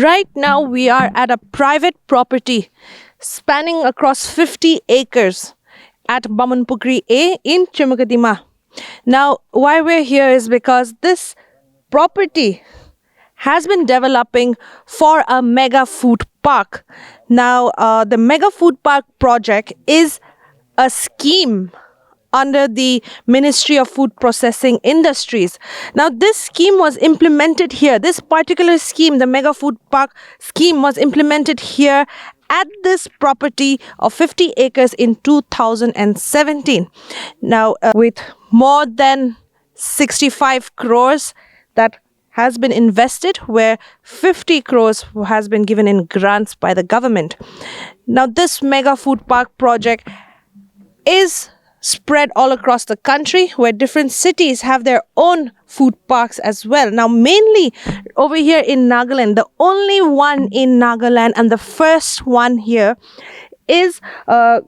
Right now, we are at a private property spanning across 50 acres at Bamunpukri A in Chimukadima. Now, why we're here is because this property has been developing for a mega food park. Now, the mega food park project is a scheme under the Ministry of Food Processing Industries. Now, this scheme was implemented here. This particular scheme, the Mega Food Park scheme, was implemented here at this property of 50 acres in 2017. Now, with more than 65 crores that has been invested, where 50 crores has been given in grants by the government. Now, this Mega Food Park project is spread all across the country, where different cities have their own food parks as well. Now, mainly over here in Nagaland, the only one in Nagaland and the first one here is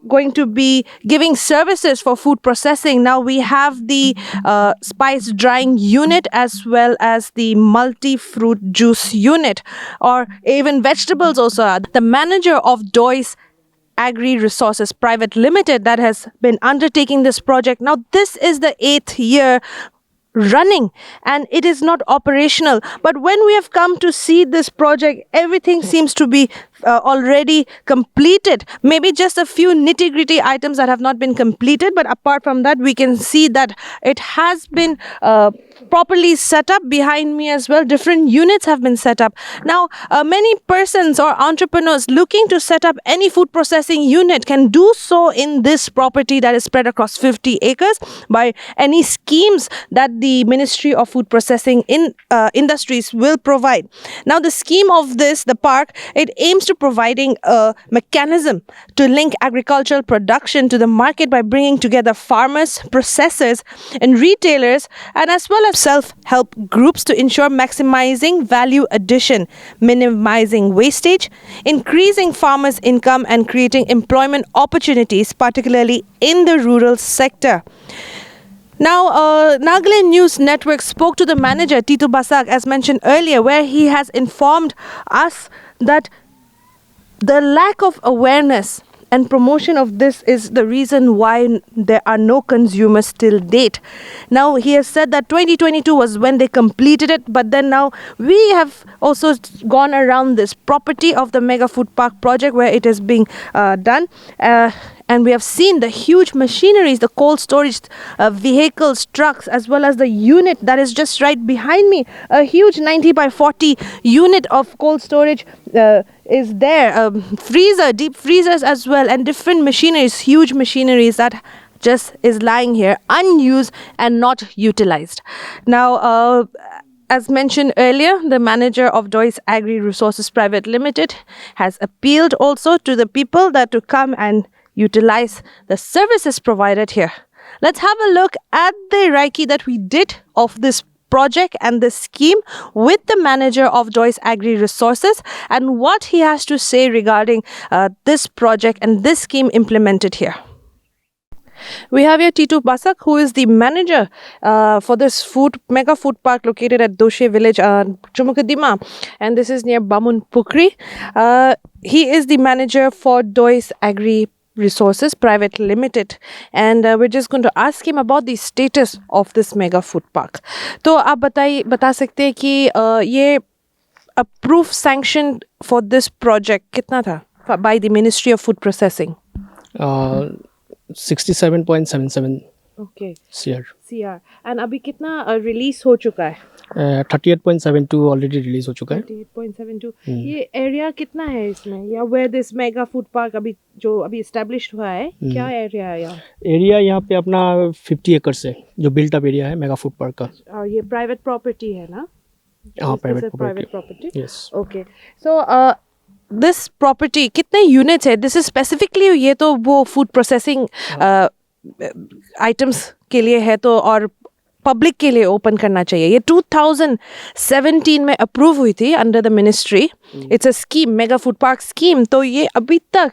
going to be giving services for food processing. Now, we have the spice drying unit as well as the multi-fruit juice unit, or even vegetables also. The manager of Dois Agri Resources Private Limited that has been undertaking this project. Now, this is the 8th year running and it is not operational. But when we have come to see this project, everything seems to be already completed. Maybe just a few nitty-gritty items that have not been completed, but apart from that, we can see that it has been properly set up. Behind me as well, different units have been set up. Now, many persons or entrepreneurs looking to set up any food processing unit can do so in this property that is spread across 50 acres by any schemes that the Ministry of Food Processing Industries will provide. Now, the scheme of the park, it aims to providing a mechanism to link agricultural production to the market by bringing together farmers, processors, and retailers, and as well as self-help groups to ensure maximizing value addition, minimizing wastage, increasing farmers' income, and creating employment opportunities, particularly in the rural sector. Now, Nagaland News Network spoke to the manager, Titu Basak, as mentioned earlier, where he has informed us that the lack of awareness and promotion of this is the reason why there are no consumers till date. Now, he has said that 2022 was when they completed it, but then now we have also gone around this property of the Mega Food Park project where it is being done. And we have seen the huge machineries, the cold storage vehicles, trucks, as well as the unit that is just right behind me. A huge 90 by 40 unit of cold storage is there. Freezer, deep freezers as well, and different machineries, huge machineries that just is lying here unused and not utilized. Now, as mentioned earlier, the manager of Dois Agri Resources Private Limited has appealed also to the people that to come and utilize the services provided here. Let's have a look at the Reiki that we did of this project and this scheme with the manager of Dois Agri Resources and what he has to say regarding this project and this scheme implemented here. We have here Titu Basak, who is the manager for this mega food park located at Doshe village, Chumukadima, and this is near Bamunpukri. He is the manager for Dois Agri Resources Private Limited, and we're just going to ask him about the status of this mega food park. तो आप बता सकते हैं कि ये approved sanction for this project कितना था by the Ministry of Food Processing? 67.77 CR. And अभी कितना रिलीज हो चुका है? 38.72 ऑलरेडी रिलीज हो चुका है. 38.72. ये एरिया कितना है इसमें, या where this mega food park अभी established हुआ है, क्या एरिया है यहाँ? एरिया यहाँ पे अपना 50 एकड़ है जो बिल्ट अप एरिया है मेगा फूड पार्क का. और ये प्राइवेट प्रॉपर्टी है ना? हाँ, private property. Yes. Okay. So this property कितने यूनिट्स है? दिस इज स्पेसिफिकली ये तो वो फूड प्रोसेसिंग आइटम्स के लिए है, तो और पब्लिक के लिए ओपन करना चाहिए. ये 2017 में अप्रूव हुई थी under the ministry. It's a scheme, mega food park scheme. तो ये अभी तक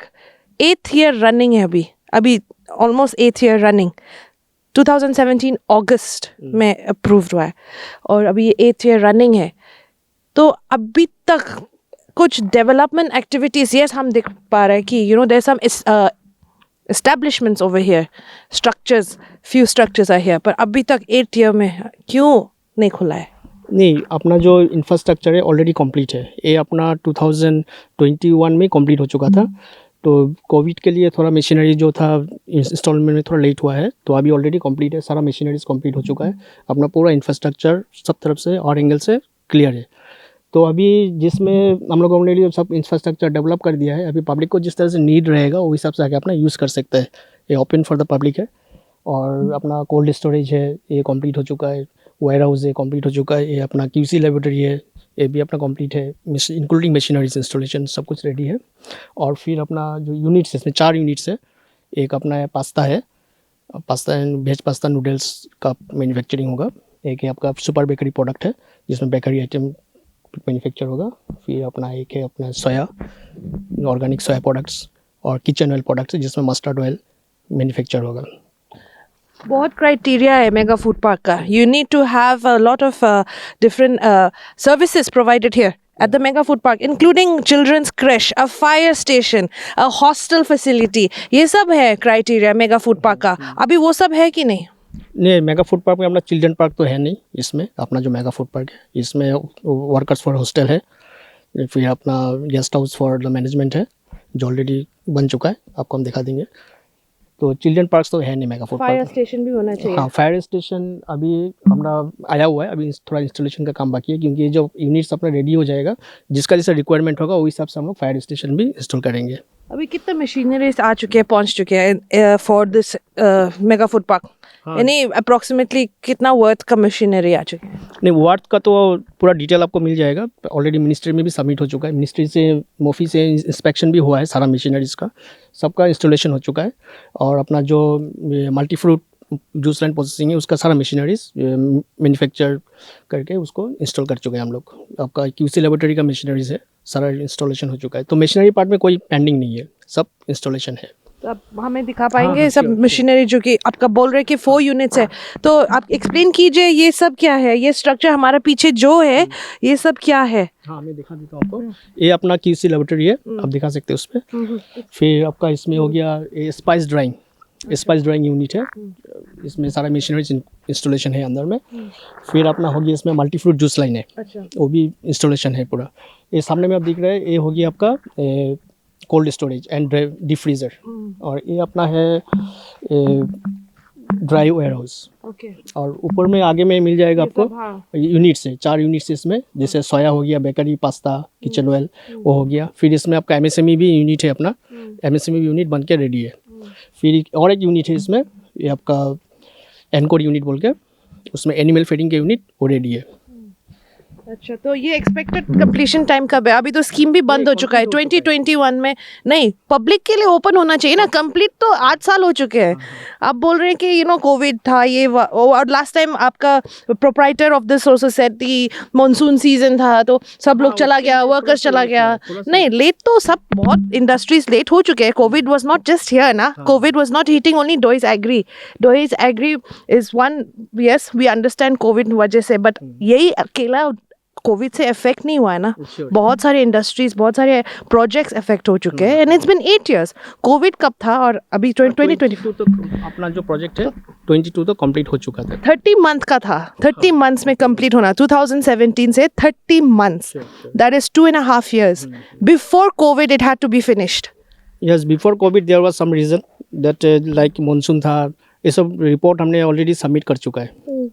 8th ईयर रनिंग है. अभी ऑलमोस्ट 8th ईयर रनिंग. 2017 अगस्त में अप्रूव हुआ है और अभी ये 8th ईयर रनिंग है. तो अभी तक कुछ डेवलपमेंट एक्टिविटीज यस हम देख पा रहे हैं कि you know there some establishments over here, structures, few structures are here, पर अभी तक 8 ईयर में क्यों नहीं खुला है? नहीं, अपना जो इंफ्रास्ट्रक्चर है ऑलरेडी कंप्लीट है। ये अपना 2021 में कंप्लीट हो चुका था। तो कोविड के लिए थोड़ा मशीनरी जो था इंस्टॉलमेंट में थोड़ा लेट हुआ है, तो अभी ऑलरेडी कंप्लीट है, सारा मशीनरीज कंप्लीट हो चुका है। अपना पूरा इंफ्रास्ट्रक्चर सब तरफ से और एंगल से क्लियर है। तो अभी जिसमें हम लोगों ने सब इंफ्रास्ट्रक्चर डेवलप कर दिया है, अभी पब्लिक को जिस तरह से नीड रहेगा वो हिसाब से आके अपना यूज़ कर सकते हैं। ये ओपन फॉर द पब्लिक है। और अपना कोल्ड स्टोरेज है, ये कंप्लीट हो चुका है। वेयर हाउस है, कंप्लीट हो चुका है। ये अपना QC लेबोरेटरी है, ये भी अपना कंप्लीट है, इंक्लूडिंग मशीनरीज इंस्टॉलेशन सब कुछ रेडी है। और फिर अपना जो यूनिट्स है, इसमें 4 यूनिट्स है। एक अपना है पास्ता है, pasta and veg pasta noodles का मैन्युफैक्चरिंग होगा। एक है आपका सुपर बेकरी प्रोडक्ट है, जिसमें बेकरी आइटम मैन्युफैक्चर होगा। फिर अपना एक है अपना सोया, ऑर्गेनिक सोया प्रोडक्ट्स और किचन ऑयल प्रोडक्ट्स, जिसमें मस्टर्ड ऑयल मैन्युफैक्चर होगा। बहुत क्राइटेरिया है मेगा फूड पार्क का. You need to have a lot of different services provided here at the mega food park, including children's creche, a fire station, a hostel facility. ये सब है criteria mega food park का. अभी वो सब है कि नहीं? नहीं, मेगा फूड पार्क में अपना चिल्ड्रन पार्क तो है नहीं। इसमें अपना जो मेगा फूड पार्क है, इसमें वर्कर्स फॉर हॉस्टल है, फिर अपना guest house for the management है, जो ऑलरेडी बन चुका है, आपको हम दिखा देंगे। तो चिल्ड्रन पार्क तो है नहीं mega food park. Fire station भी होना चाहिए। हाँ, फायर स्टेशन अभी हमारा आया हुआ है, अभी थोड़ा इंस्टॉलेशन का काम बाकी है, क्योंकि जो यूनिट्स अपना रेडी हो जाएगा, जिसका जैसा रिक्वायरमेंट होगा उस हिसाब से हम लोग फायर स्टेशन भी इंस्टॉल करेंगे। अभी कितने मशीनरीज आ चुके हैं, पहुंच चुके हैं for this mega food park? यानी अप्रोक्सीमेटली कितना वर्थ का मशीनरी आ चुके हैं? नहीं, वर्थ का तो पूरा डिटेल आपको मिल जाएगा। ऑलरेडी मिनिस्ट्री में भी सबमिट हो चुका है, मिनिस्ट्री से मोफी से इंस्पेक्शन भी हुआ है, सारा मशीनरीज का सबका इंस्टॉलेशन हो चुका है। और अपना जो multi fruit juice line processing है, उसका सारा मशीनरीज मैन्युफैक्चर करके उसको इंस्टॉल कर चुके हैं हम लोग। आपका QC लेबोरेटरी का मशीनरीज है, सारा इंस्टॉलेशन हो चुका है। तो मशीनरी पार्ट में कोई पेंडिंग नहीं है, सब इंस्टॉलेशन है। तो आप हमें दिखा पाएंगे सब मशीनरी जो कि आपका बोल रहे कि 4 यूनिट्स है, तो आप एक्सप्लेन कीजिए ये सब क्या है, ये स्ट्रक्चर हमारा पीछे जो है ये सब क्या है? हाँ, मैं दिखा देता हूँ आपको। ये अपना QC लेबोरेटरी है, आप दिखा सकते हैं उस पर। फिर आपका इसमें हो गया ये स्पाइस ड्राइंग यूनिट है, इसमें सारा मशीनरी इंस्टॉलेशन है अंदर में। फिर अपना हो गया इसमें मल्टी फ्रूट जूस लाइन है, वो भी इंस्टॉलेशन है पूरा। ये सामने में आप दिख रहे हैं, ये हो गया आपका cold storage and deep freezer. और ये अपना है ड्राई वेयर हाउस। और ऊपर में आगे में मिल जाएगा आपको यूनिट्स है, 4 यूनिट्स इसमें, जैसे सोया हो गया, बेकरी, पास्ता, किचन ऑयल, वो हो गया। फिर इसमें आपका MSME भी यूनिट है, अपना MSME यूनिट बन के रेडी है। फिर और एक यूनिट है इसमें, ये आपका एनकोड यूनिट बोल के, उसमें एनिमल फीडिंग के यूनिट वो रेडी है। अच्छा, तो ये एक्सपेक्टेड कंप्लीशन टाइम कब है? अभी तो स्कीम भी बंद हो चुका है 2021 में। नहीं, पब्लिक के लिए ओपन होना चाहिए ना, कंप्लीट तो 8 साल हो चुके हैं। आप बोल रहे हैं कि कोविड था ये और लास्ट टाइम आपका proprietor of this also said कि मॉनसून सीजन था, तो सब लोग चला गया, वर्कर्स चला गया। नहीं, लेट तो सब बहुत इंडस्ट्रीज लेट हो चुके हैं। Covid was not just here ना, Covid was not hitting only does agri is one. Yes, we understand Covid वजह से, बट यही अकेला कोविड से इफेक्ट नहीं हुआ है ना। बहुत सारे इंडस्ट्रीज, बहुत सारे प्रोजेक्ट्स इफेक्ट हो चुके हैं, and it's been 8 years. Covid कब था और अभी 2022 तो अपना जो प्रोजेक्ट है 22 तो कंप्लीट हो चुका था। 30 मंथ का था, 30 मंथ्स में कंप्लीट होना। 2017 से 30 months, that is 2.5 years. Before COVID it had to be finished. Yes, before COVID there was some reason that like monsoon था, ये सब रिपोर्ट हमने ऑलरेडी सबमिट कर चुका है।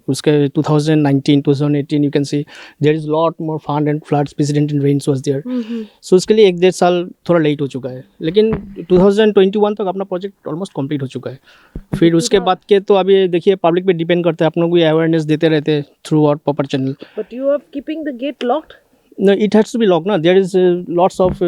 उसके 2019, 2018 you can see there is lot more flood and floods, precedent and rains was there. So उसके लिए 1-1.5 साल थोड़ा लेट हो चुका है, लेकिन 2021 तक अपना प्रोजेक्ट ऑलमोस्ट कंप्लीट हो चुका है। फिर उसके बाद के तो अभी देखिए पब्लिक पे डिपेंड करता है, अपनों को अवेयरनेस देते रहते हैं through out proper channel. But you are keeping the gate locked? No, it has to be locked ना, there is lots of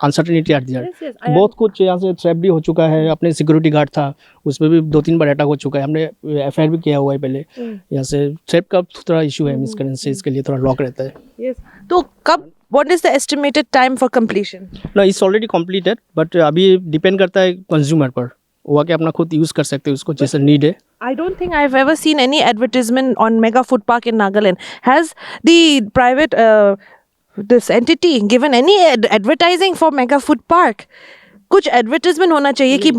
uncertainty are there. बहुत कुछ यहाँ से थ्रेप भी हो चुका है, अपने सिक्योरिटी गार्ड था उसमें भी 2-3 बार अटैक हो चुका है, हमने FIR भी किया हुआ है पहले। यहाँ से थ्रेप का थोड़ा इशू है, मिसकरेंसी, इसके लिए थोड़ा लॉक रहता है। Yes. तो कब, what is the estimated time for completion? No, it's already completed, but अभी डिपेंड करता है कंज्यूमर पर, वो आके अपना खुद यूज़ कर सकते हैं उसको जैसे नीड है। I don't think I've ever seen any advertisement on Mega Food Park in Nagaland. Has the private this entity given any advertising for Mega Food Park? कुछ एडवर्टाइजमेंट होना चाहिए कि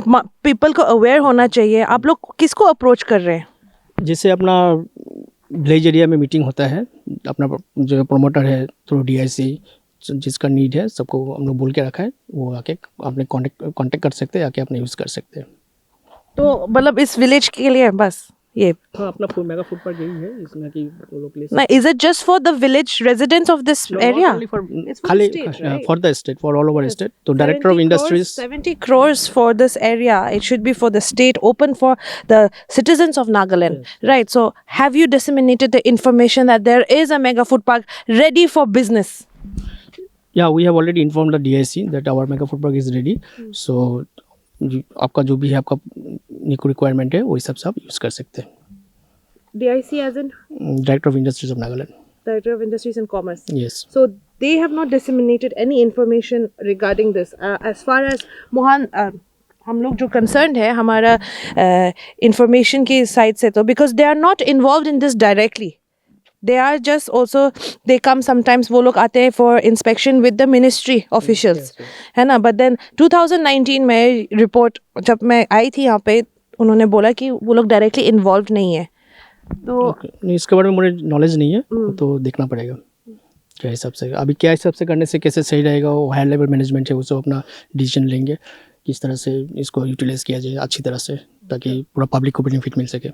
पीपल को अवेयर होना चाहिए. आप लोग किसको अप्रोच कर रहे हैं? जैसे अपना विलेज एरिया में मीटिंग होता है, अपना जो प्रमोटर है थ्रू DIC जिसका नीड है सबको हम लोग बोल के रखा है, वो आके अपने कांटेक्ट कर सकते हैं, आके अपने यूज़ कर सकते हैं. तो मतलब इस विलेज के लिए बस ये हाँ, अपना मेगा फूड पार्क यही है इसमें कि वो लोग ले ना. Is it just for the village residents of this area? खाली for the state, for all over state. तो director of industries 70 crores for this area. It should be for the state, open for the citizens of Nagaland. Yes. Right. So have you disseminated the information that there is a mega food park ready for business? Yeah, we have already informed the DIC that our mega food park is ready. So आपका जो भी है आपका requirement है वो हिसाब से आप यूज़ कर सकते हैं. DIC as in director of industries of Nagaland. Director of Industries and Commerce. Yes. So they have not disseminated any information regarding this. As far as Mohan, हम लोग जो concerned है हमारा information की side से तो because they are not involved in this directly. They are just also they come sometimes वो लोग आते हैं for inspection with the ministry officials. Yes. है ना. But then 2019 में report जब मैं आई थी यहाँ पे उन्होंने बोला कि वो लोग directly involved नहीं है. तो नहीं, इसके बारे में मुझे नॉलेज नहीं है, तो देखना पड़ेगा क्या हिसाब से अभी क्या हिसाब से करने से कैसे सही रहेगा. वो हायर लेवल मैनेजमेंट है, वो सब अपना डिसीजन लेंगे किस तरह से इसको यूटिलाइज किया जाए अच्छी तरह से ताकि पूरा पब्लिक को बेनिफिट मिल सके.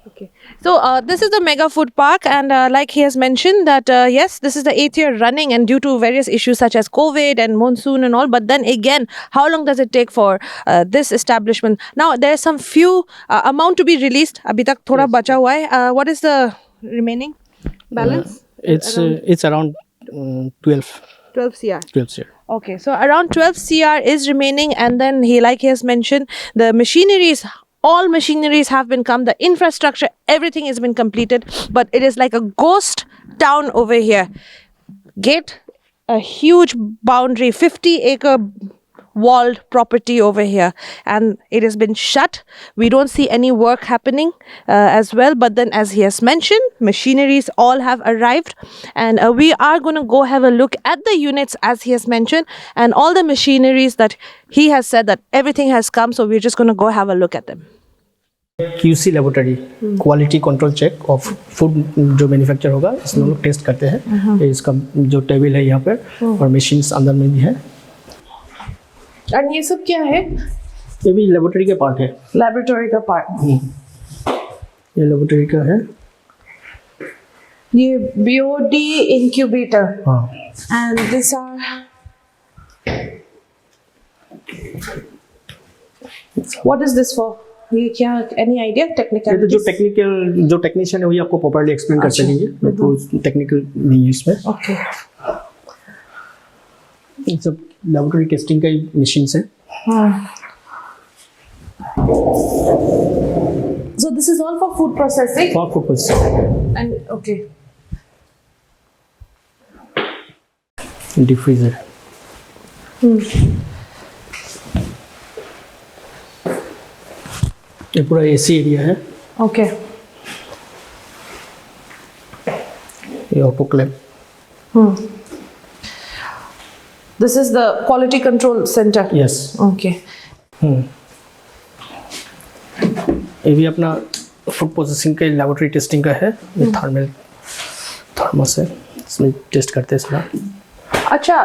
Okay. So this is the Mega Food Park and like he has mentioned that yes, this is the 8th year running and due to various issues such as COVID and monsoon and all, but then again, how long does it take for this establishment? Now there is some few amount to be released. Abhi tak thoda bacha hua hai. What is the remaining balance? It's around 12 CR. 12 CR. Okay, so around 12 CR is remaining and then like he has mentioned, the machineries, all machineries have been come, the infrastructure, everything has been completed, but it is like a ghost town over here. Gate, a huge boundary, 50-acre walled property over here, and it has been shut. We don't see any work happening as well, but then as he has mentioned, machineries all have arrived and we are going to go have a look at the units as he has mentioned and all the machineries that he has said that everything has come, so we're just going to go have a look at them. QC laboratory quality control check of food जो manufacture होगा इसमें हम लोग test करते हैं. इसका जो table है यहाँ पर और मशीन्स अंदर में भी है. और ये सब क्या है? ये भी लेबोरेटरी का पार्ट है. लेबोरेटरी का पार्ट. ये लेबोरेटरी का है. ये BOD incubator. हाँ. And these are what is this for? ये क्या any idea technical? ये तो जो टेक्नीशियन है वही आपको प्रॉपर्ली एक्सप्लेन कर सकेंगे. मैं तो टेक्निकल नहीं है इसमें. ओके. ये सब लेबोरेटरी टेस्टिंग का ही मशीन्स है. So this is all for food processing? For food processing. And okay. Deep freezer. ये पूरा AC एरिया है. Okay. ये autoclave. This is the quality control center. Yes. Okay. ये भी अपना फूड प्रोसेसिंग के लेबोरेटरी टेस्टिंग का है. ये थर्मस है, इसमें टेस्ट करते हैं सारा. अच्छा,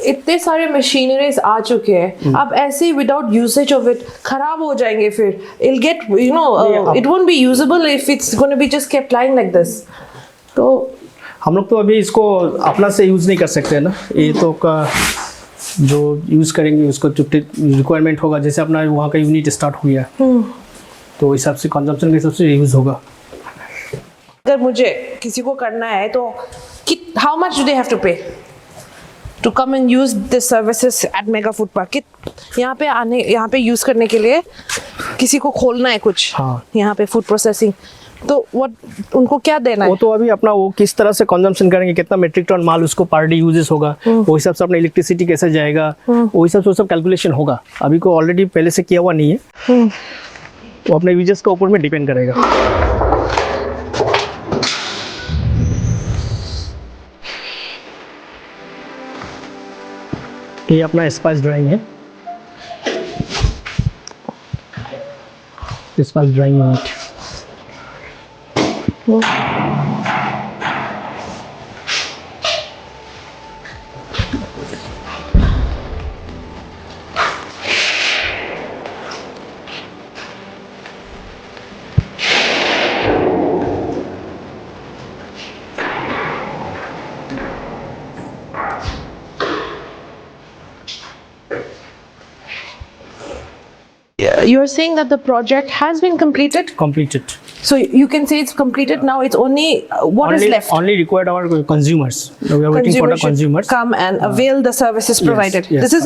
इतने सारे मशीनरीज आ चुके हैं, अब ऐसे विदाउट यूसेज ऑफ इट खराब हो जाएंगे फिर. It'll get, you know, it won't be usable if it's going to be just kept lying like this. तो हम लोग तो अभी इसको अपना से यूज़ नहीं कर सकते हैं ना. ये तो का जो यूज़ करेंगे उसको जो रिक्वायरमेंट होगा, जैसे अपना वहाँ का यूनिट स्टार्ट हो गया तो हिसाब से कंजम्पशन के हिसाब से यूज़ होगा. अगर मुझे किसी को करना है तो how much do they have to pay to come and use the services at Mega Food Park? यहाँ पे यूज़ करने के लिए किसी को खोलना है कुछ. हाँ. यहाँ पे फूड प्रोसेसिंग, तो उनको क्या देना है? वो तो अभी अपना वो किस तरह से कंजम्पशन करेंगे, कितना मेट्रिक टन माल उसको पर डे यूजेस होगा, वो हिसाब से अपना इलेक्ट्रिसिटी कैसे जाएगा, वो हिसाब से सब कैलकुलेशन होगा. अभी को ऑलरेडी पहले से किया हुआ नहीं है. वो अपने यूजेस के ऊपर में डिपेंड करेगा. ये अपना स्पाइस ड्राइंग है, spice drawing unit. You're saying that the project has been completed? Completed. So you can say it's completed now. It's only what is left? Only required our consumers. We are waiting for the should consumers. come and avail the services provided. yes. This is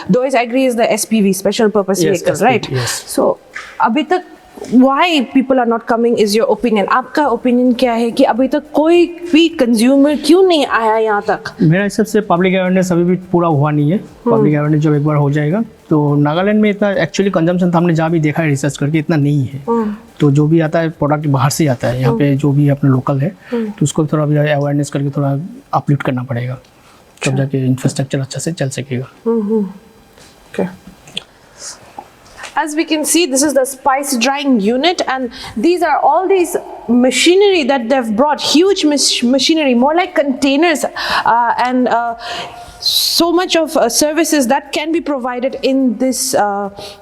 though I agree, is the SPV, special purpose Yes, vehicle, SPV, right? yes. So अभी तक why people are not coming is your opinion. आपका opinion क्या है कि अभी तक कोई भी consumer क्यों नहीं आया यहाँ तक? मेरा हिसाब से पब्लिक अवेयरनेस अभी भी पूरा हुआ नहीं है। पब्लिक अवेयरनेस जब एक बार हो जाएगा तो नागालैंड में इतना एक्चुअली कंजम्पशन हमने जहाँ भी देखा है रिसर्च करके इतना नहीं है। तो जो भी आता है प्रोडक्ट बाहर से आता है, यहाँ पे जो भी अपना लोकल है तो उसको थोड़ा भी अवेयरनेस करके थोड़ा अपलिफ्ट करना पड़ेगा, तब जाके इंफ्रास्ट्रक्चर अच्छा से चल सकेगा। Okay. As we can see, this is the spice drying unit, and these are all these machinery that they've brought, huge machinery, more like containers, and so much of services that can be provided in this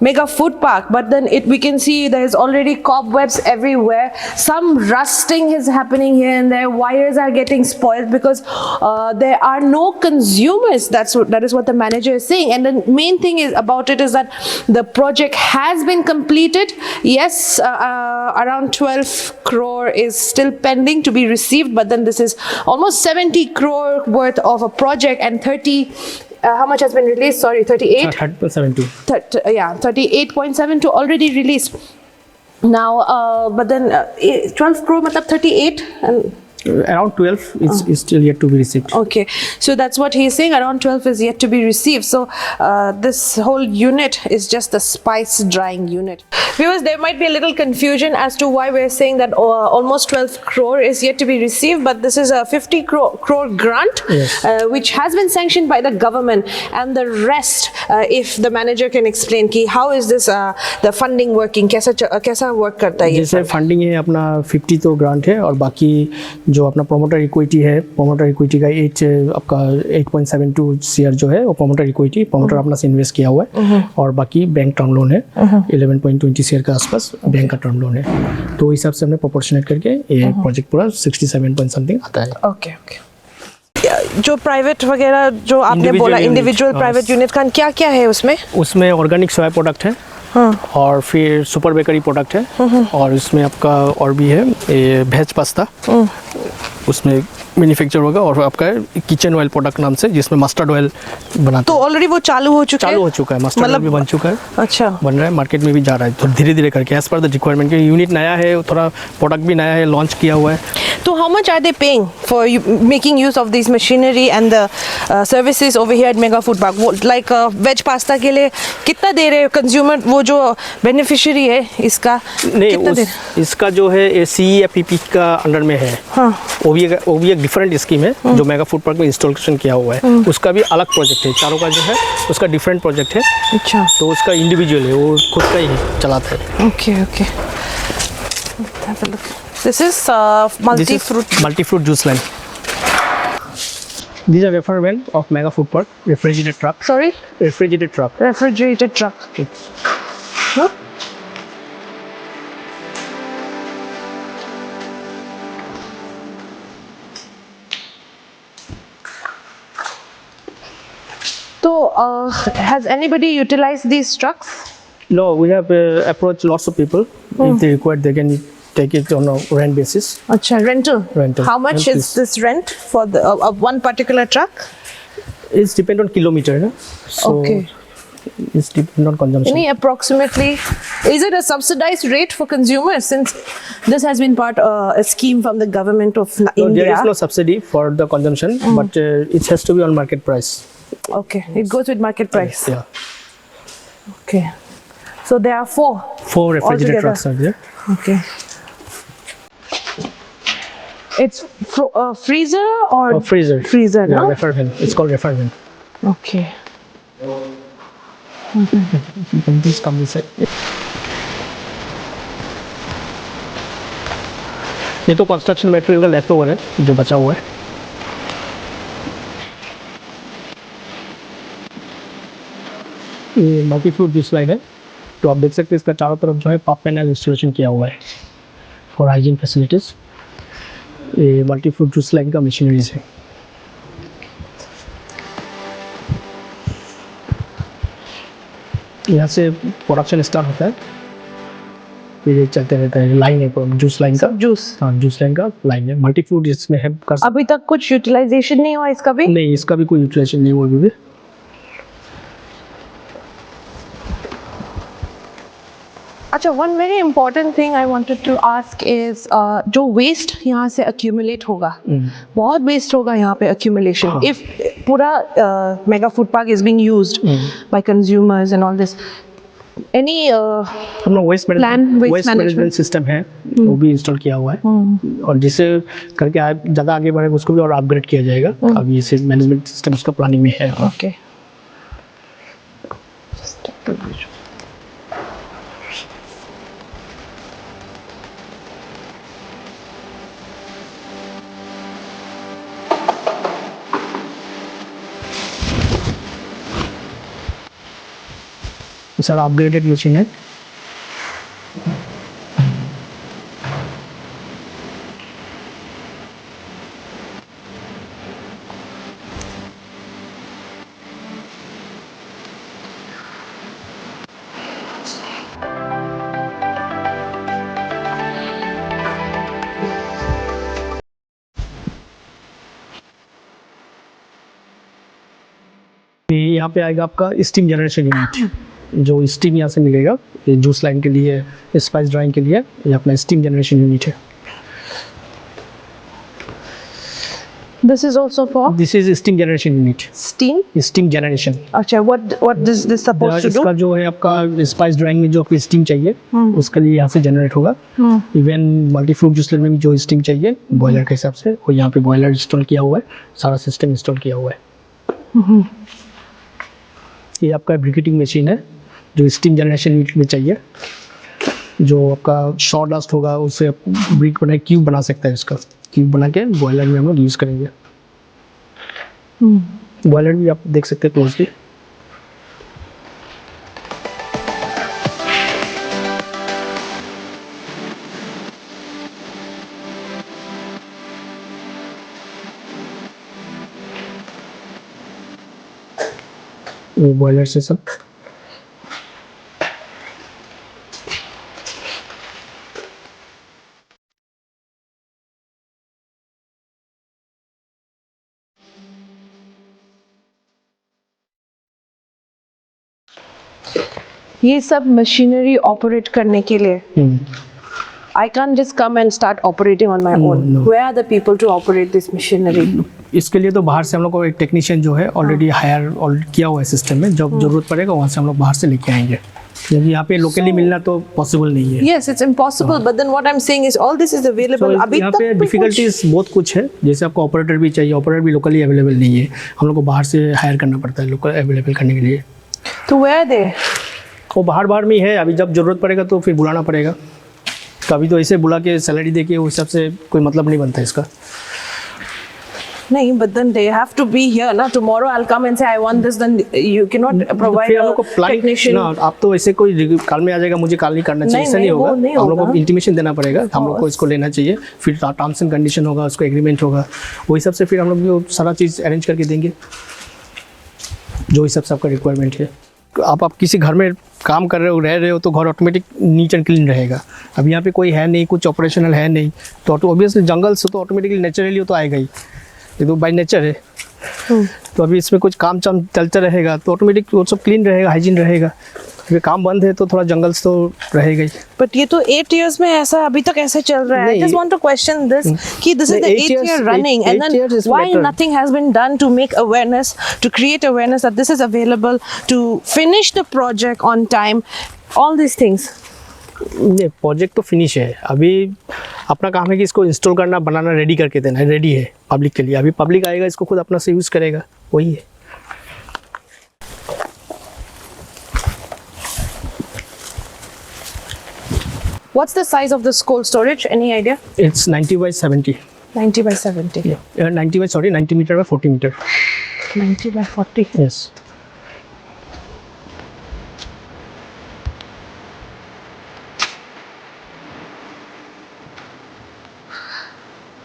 mega food park. But then we can see there's already cobwebs everywhere. Some rusting is happening here and there. Wires are getting spoiled because there are no consumers. That is what the manager is saying. And the main thing is about it is that the project has been completed. Yes, around 12 crore is still pending to be received, but then this is almost 70 crore worth of a project, and 30 how much has been released? Sorry, 38? 38.72. Yeah, 38.72 already released. Now, but then 12 crore, matlab 38 and around 12 is still yet to be received. Okay, so that's what he's saying, around 12 is yet to be received. So this whole unit is just the spice drying unit. Viewers, there might be a little confusion as to why we're saying that almost 12 crore is yet to be received, but this is a 50 crore grant, yes, which has been sanctioned by the government, and the rest, if the manager can explain ki how is this the funding working, कैसा work करता है ये? जैसे funding है अपना 50 तो grant है, और बाकी जो अपना प्रोमोटर इक्विटी है, प्रोमोटर इक्विटी का आपका 8.72 शेयर जो है वो प्रोमोटर इक्विटी प्रोमोटर अपना से इन्वेस्ट किया हुआ है, और बाकी बैंक टर्म लोन है 11.20 शेयर के आसपास बैंक का टर्म लोन है। तो इस हिसाब से हमने प्रोपोर्शनेट करके ये प्रोजेक्ट पूरा 67 पॉइंट समथिंग आता है। Okay okay. जो प्राइवेट वगैरह जो आपने बोला इंडिविजुअल प्राइवेट यूनिट का क्या क्या है उसमें? उसमें ऑर्गेनिक सोया प्रोडक्ट है, और फिर सुपर बेकरी प्रोडक्ट है, और इसमें आपका और भी है ये वेज पास्ता, उसमें मैन्युफैक्चर होगा, और आपका किचन ऑयल प्रोडक्ट नाम से जिसमें मस्टर्ड ऑयल बनाते तो ऑलरेडी वो चालू हो चुका है, मस्टर्ड ऑयल भी बन चुका है। अच्छा, बन रहा है, मार्केट में भी जा रहा है, तो धीरे धीरे करके as per the requirement. Unit नया है, थोड़ा प्रोडक्ट भी नया है, लॉन्च किया हुआ है। तो how much are they paying for making use of this machinery and the services over here at mega food park? Like veg pasta के लिए कितना दे रहे कंज्यूमर, वो जो बेनिफिशियरी है इसका नहीं, इसका जो है ये CE या PP का अंडर में है। हाँ, वो भी एक डिफरेंट स्कीम है जो मेगा फूड पार्क में इंस्टॉलेशन किया हुआ है। उसका भी अलग प्रोजेक्ट है, चारों का जो है उसका डिफरेंट प्रोजेक्ट है। अच्छा, तो उसका इंडिविजुअल है, वो खुद का ही चलाता है। Okay okay. This is multi-fruit juice line. These are wafer van of Mega Food Park, refrigerated truck. Sorry? Refrigerated truck. Refrigerated truck. Huh? So, has anybody utilized these trucks? No, we have approached lots of people. If they require, they can take it on a rent basis. Acha, rental. How much Rent is this rent for the one particular truck? It's depend on kilometer, no? So Okay. it's depend on consumption. Any approximately, is it a subsidized rate for consumers, since this has been part a scheme from the government of No, India? there is no subsidy for the consumption, but it has to be on market price. Okay, it goes with market price. Yeah. Okay, so there are four. 4 refrigerated Altogether. trucks are there. Okay. It's freezer or Freezer. Freezer, Yeah, no? refer van. It's called refer van. Okay. This come this side. ये तो construction material का left over है जो बचा हुआ है। ये multi fruit juice line है, तो आप देख सकते हैं इसका चारों तरफ जो है पफ पैनल इंस्टॉलेशन किया हुआ है फॉर हाइजीन फैसिलिटीज। ये मल्टी फ्रूट जूस लाइन का मशीनरीज है। यहाँ से प्रोडक्शन स्टार्ट होता है, फिर ये चलते रहता है। लाइन है जूस लाइन का, जूस हाँ जूस लाइन का लाइन है। मल्टी फ्रूट इसमें है कर अभी तक कुछ यूटिलाइजेशन नहीं हुआ इसका भी? नहीं, इसका भी कोई यूटिलाइजेशन नहीं हुआ अभी भी। अच्छा, one very important thing I wanted to ask is जो वेस्ट यहाँ से अक्यूमुलेट होगा, बहुत वेस्ट होगा यहाँ पे अक्यूमुलेशन इफ पूरा mega food park is being used by consumers and all this. Any हम लोग वेस्ट मैनेजमेंट सिस्टम है वो भी इंस्टॉल किया हुआ है, और जिससे करके आप ज़्यादा आगे बढ़ेगा उसको भी और अपग्रेड किया जाएगा। अभी इसे मैनेजमेंट सिस्टम उसका प्लानिंग में है। ओके, सर अपग्रेडेड मशीन है। यहाँ पे आएगा आपका स्टीम जनरेशन यूनिट, जो स्टीम यहाँ से मिलेगा। ये जूस लाइन के लिए, स्पाइस ड्राइंग के लिए ये अपना स्टीम जनरेशन यूनिट है। This is also for this is steam generation unit. Steam generation. अच्छा, what this supposed to do? इसका जो है आपका स्पाइस ड्राइंग में जो आपको स्टीम चाहिए उसके लिए यहाँ से जनरेट होगा। इवन मल्टी फ्रूट जूस में भी जो स्टीम चाहिए बॉयलर के हिसाब से, वो यहाँ पे बॉयलर इंस्टॉल किया हुआ है, सारा सिस्टम इंस्टॉल किया हुआ है। ये आपका ब्रिकेटिंग मशीन है जो स्टीम जनरेशन यूनिट में चाहिए। जो आपका शॉर्ट डस्ट होगा उससे ब्रिक बना क्यूब बना सकता है, इसका क्यूब बना के बॉयलर में हम लोग यूज़ करेंगे। बॉयलर भी आप देख सकते हैं क्लोजली। वो बॉयलर से सब ये सब मशीनरी ऑपरेट करने के लिए I can't just come and start operating on my own. No. Where are the people to operate this machinery? इसके लिए तो बाहर से हम लोग को एक टेक्नीशियन जो है ऑलरेडी हायर किया हुआ है सिस्टम में। जब जरूरत पड़ेगा वहाँ से हम लोग बाहर से लेके आएंगे, क्योंकि यहाँ पे लोकली मिलना तो पॉसिबल नहीं है। Yes, it's impossible. But then what I'm saying is all this is available. So, अभी यहाँ तक पे डिफिकल्टीज बहुत कुछ है। जैसे आपको ऑपरेटर भी चाहिए, ऑपरेटर भी लोकली अवेलेबल नहीं है, हम लोग को बाहर से हायर करना पड़ता है लोकल अवेलेबल करने के लिए। तो where are they? वो बाहर में ही है। अभी जब ज़रूरत पड़ेगा तो फिर बुलाना पड़ेगा। कभी तो ऐसे बुला के सैलरी दे के उस हिसाब से कोई मतलब नहीं बनता इसका। नहीं, but then they have to be here ना। Tomorrow I'll come and say I want this, then you cannot provide फिर हम लोग को a technician. ना, आप तो ऐसे कोई काल में आ जाएगा मुझे काल नहीं करना चाहिए, ऐसा नहीं होगा। हम लोग को इंटीमेशन देना पड़ेगा, हम लोग को इसको लेना चाहिए, फिर टर्म्स एंड कंडीशन होगा, उसको एग्रीमेंट होगा, वही सब से फिर हम लोग सारा चीज़ अरेंज करके देंगे जो ही सब का रिक्वायरमेंट है। आप किसी घर में काम कर रहे हो, रह रहे हो, तो घर ऑटोमेटिक नीट एंड क्लीन रहेगा। अब यहाँ पे कोई है नहीं, कुछ ऑपरेशनल है नहीं, तो ऑब्वियसली जंगल से तो ऑटोमेटिकली नेचुरली तो आएगा ही, ये तो बाय नेचर है। तो अभी इसमें कुछ काम चलता रहेगा तो ऑटोमेटिक वो सब क्लीन रहेगा, हाइजीन रहेगा। अगर काम बंद है तो थोड़ा जंगल तो रहेगा ही। बट ये तो 8 years में ऐसा अभी तक ऐसे चल रहा है। I just want to question this कि this is the 8th year running and then why nothing has been done to make awareness, to create awareness that this is available, to finish the project on time, all these things. नहीं, project तो finish है। अभी अपना काम है कि इसको install करना, बनाना, रेडी करके देना है। रेडी है पब्लिक के लिए। अभी पब्लिक आएगा, इसको खुद अपना से यूज़ करेगा, वही है। What's the size of this cold storage? Any idea? It's 90 by 70. 90 by 70. Yeah. 90 meter by 40 meter. 90 by 40. Yes.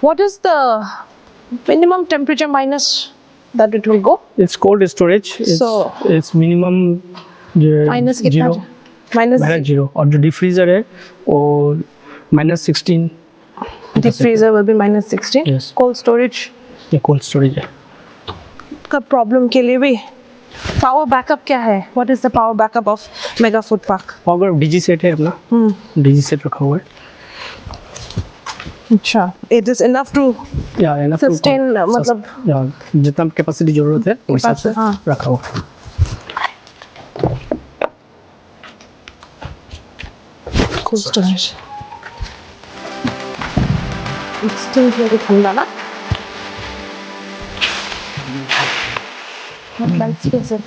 What is the minimum temperature minus that it will go? It's cold storage. It's minimum Minus zero. Minus -0. और जो deep freezer है वो -16. deep freezer will be minus 16. Yes. Cold storage ये cold storage है. का problem के लिए भी पावर बैकअप क्या है? What is the power backup of Mega Food Park? Power DG set है अपना. डीजी सेट रखा हुआ है. अच्छा, it is enough to sustain मतलब जितना कैपेसिटी जरूरत है उस हिसाब से रखा हुआ है. cold storage. It's still very ठंडा ना? Not bad space है.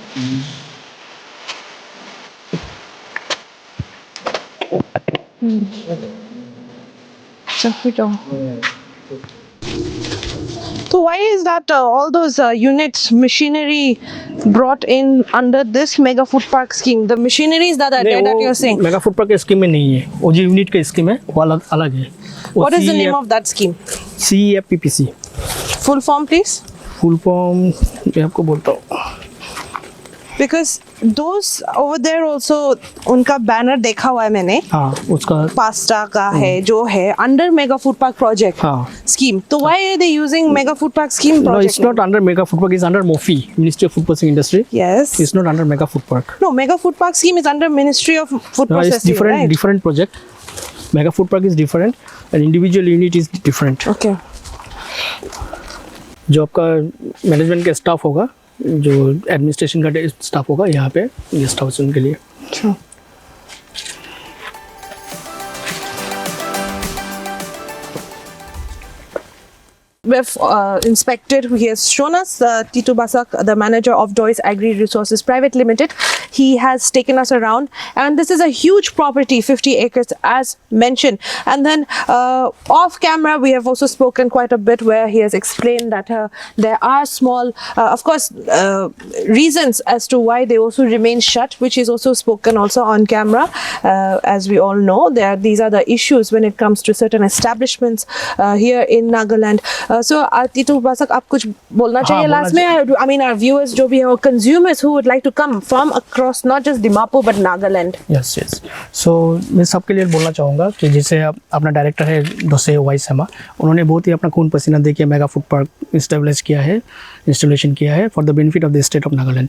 So why is that all those units, machinery brought in under this Mega Food Park scheme? The machineries that are there that you're saying. Mega food park के scheme में नहीं है. वो जो unit का scheme है वो अलग अलग है. What is the name of that scheme? CEFPPC. Full form, please. Full form मैं आपको बोलता हूँ. Because those over there also उनका बैनर देखा हुआ है मैंने. हाँ उसका पास्ता का है जो है under Mega Food Park project scheme. तो why are they using Mega Food Park scheme project? No, it's not under Mega Food Park. It's under MOFI, Ministry of Food Processing Industry. Yes. It's not under Mega Food Park. No, Mega Food Park scheme is under Ministry of Food Processing. It's different, right? different project. Mega Food Park is different, and individual unit is different. Okay. जो आपका management का staff होगा, जो administration का staff होगा यहाँ पे guest house उनके लिए. अच्छा. We've inspected, he has shown us Titu Basak, the manager of Dois Agri Resources Private Limited. He has taken us around, and this is a huge property, 50 acres as mentioned. And then off camera we have also spoken quite a bit where he has explained that there are small of course reasons as to why they also remain shut, which is also spoken also on camera. As we all know, these are the issues when it comes to certain establishments here in Nagaland. So Titu Basak, आप कुछ बोलना चाहिए last में? I mean our viewers जो भी है, consumers who would like to come from across not just Dimapur but Nagaland. Yes. So मैं सबके लिए बोलना चाहूँगा कि जैसे अपना डायरेक्टर है डोसे वाई शर्मा, उन्होंने बहुत ही अपना खून पसीना दे के मेगा फूड पार्क इंस्टॉलेशन किया है for the benefit of the state of Nagaland.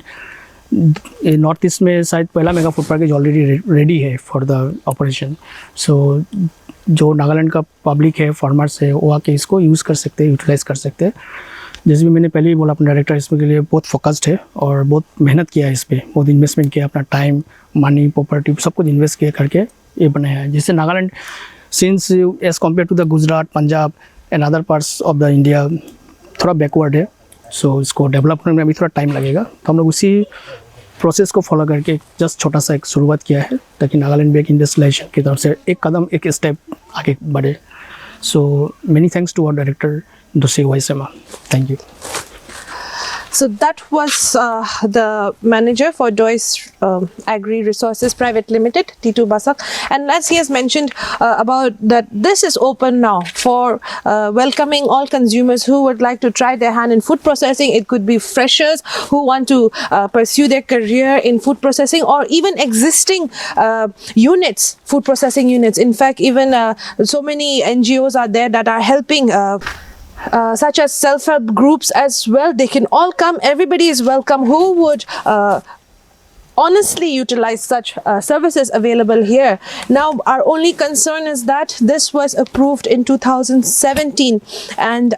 North east में शायद पहला mega food park already ready है फॉर द ऑपरेशन. सो जो नागालैंड का पब्लिक है, फार्मर्स है, वो आके इसको यूज़ कर सकते हैं, यूटिलाइज़ कर सकते हैं. जैसे भी मैंने पहले ही बोला, अपना डायरेक्टर इसमें के लिए बहुत फोकस्ड है और बहुत मेहनत किया है इस पर, बहुत इन्वेस्टमेंट किया, अपना टाइम, मनी, प्रॉपर्टी सब कुछ इन्वेस्ट किया करके ये बनाया है. जैसे Nagaland since as compared to the Gujarat, Punjab and other parts of the India थोड़ा बैकवर्ड है. सो इसको डेवलप करने में अभी थोड़ा टाइम लगेगा. तो हम लोग उसी प्रोसेस को फॉलो करके जस्ट छोटा सा एक शुरुआत किया है ताकि नागालैंड भी एक इंडस्ट्रियलाइजेशन की तरफ से एक कदम, एक स्टेप आगे बढ़े. So many thanks to our director डोसे Y Sharma. Thank you. So that was the manager for Dois Agri Resources Private Limited, Titu Basak. And as he has mentioned about that, this is open now for welcoming all consumers who would like to try their hand in food processing. It could be freshers who want to pursue their career in food processing, or even existing units, food processing units. In fact, even so many NGOs are there that are helping such as self-help groups as well. They can all come. Everybody is welcome who would honestly utilize such services available here. Now our only concern is that this was approved in 2017 and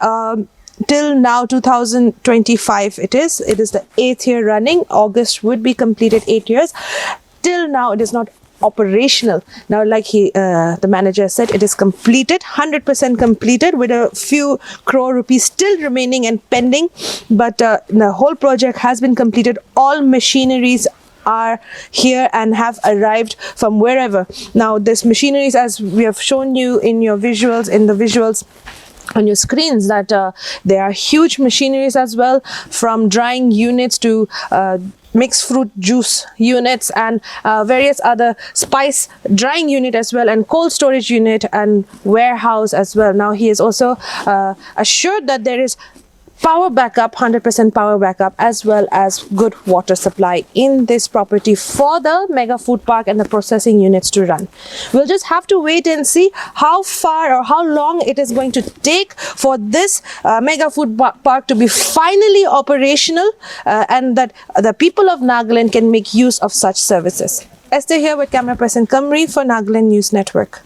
till now 2025 it is the 8th year running. August would be completed 8 years. Till now it is not operational. Now, like the manager said, it is completed, 100% completed, with a few crore rupees still remaining and pending. But the whole project has been completed. All machineries are here and have arrived from wherever. Now this machineries, as we have shown you in your visuals, on your screens, that there are huge machineries as well, from drying units to mixed fruit juice units and various other spice drying unit as well, and cold storage unit and warehouse as well. Now he is also assured that there is power backup, 100% power backup, as well as good water supply in this property for the mega food park and the processing units to run. We'll just have to wait and see how far or how long it is going to take for this mega food park to be finally operational, and that the people of Nagaland can make use of such services. Esther here with camera person Kamri for Nagaland News Network.